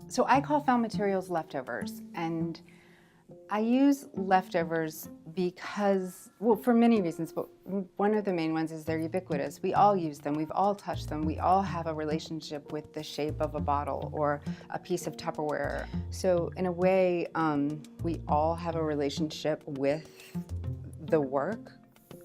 So I call found materials leftovers, and I use leftovers because, well, for many reasons, but one of the main ones is they're ubiquitous. We all use them, we've all touched them, we all have a relationship with the shape of a bottle or a piece of Tupperware. So in a way, we all have a relationship with the work.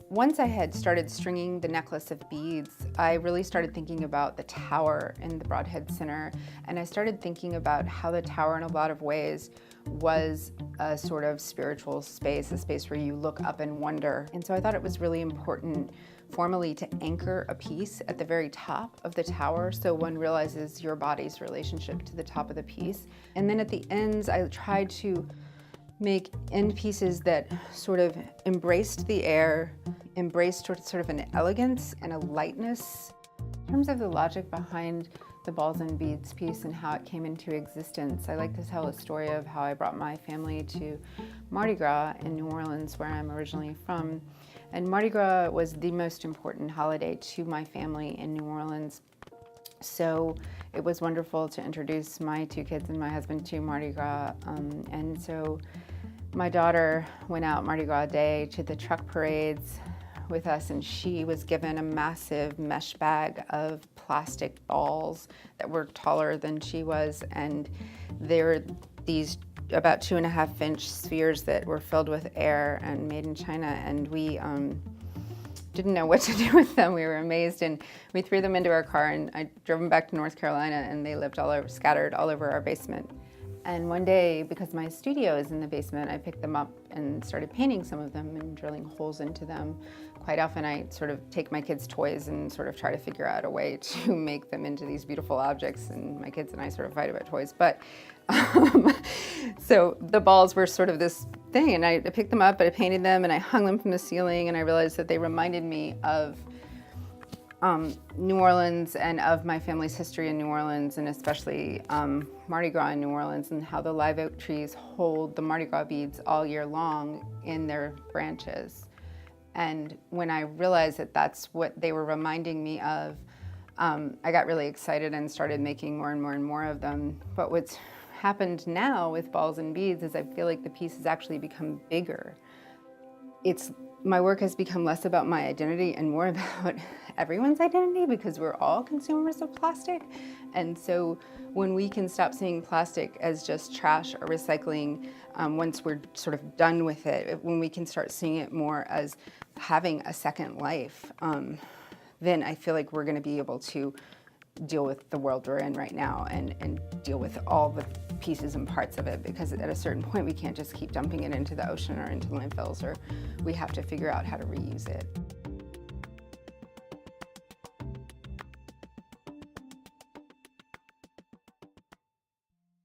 Once I had started stringing the necklace of beads, I really started thinking about the tower in the Brodhead Center, and I started thinking about how the tower in a lot of ways was a sort of spiritual space, a space where you look up and wonder. And so I thought it was really important formally to anchor a piece at the very top of the tower so one realizes your body's relationship to the top of the piece. And then at the ends, I tried to make end pieces that sort of embraced the air, embraced sort of an elegance and a lightness. In terms of the logic behind the balls and beads piece and how it came into existence, I like to tell a story of how I brought my family to Mardi Gras in New Orleans, where I'm originally from. And Mardi Gras was the most important holiday to my family in New Orleans. So it was wonderful to introduce my two kids and my husband to Mardi Gras. And so my daughter went out Mardi Gras Day to the truck parades with us, and she was given a massive mesh bag of plastic balls that were taller than she was, and they were these about 2.5-inch spheres that were filled with air and made in China, and we didn't know what to do with them. We were amazed, and we threw them into our car, and I drove them back to North Carolina, and they lived scattered all over our basement. And one day, because my studio is in the basement, I picked them up and started painting some of them and drilling holes into them. Quite often I sort of take my kids' toys and sort of try to figure out a way to make them into these beautiful objects, and my kids and I sort of fight about toys. But so the balls were sort of this thing, and I picked them up, and I painted them, and I hung them from the ceiling, and I realized that they reminded me of New Orleans and of my family's history in New Orleans, and especially Mardi Gras in New Orleans, and how the live oak trees hold the Mardi Gras beads all year long in their branches. And when I realized that that's what they were reminding me of, I got really excited and started making more and more and more of them. But what's happened now with balls and beads is I feel like the piece has actually become bigger. My work has become less about my identity and more about everyone's identity, because we're all consumers of plastic. And so when we can stop seeing plastic as just trash or recycling, once we're sort of done with it, when we can start seeing it more as having a second life, then I feel like we're going to be able to deal with the world we're in right now and deal with all the pieces and parts of it, because at a certain point we can't just keep dumping it into the ocean or into landfills, or we have to figure out how to reuse it.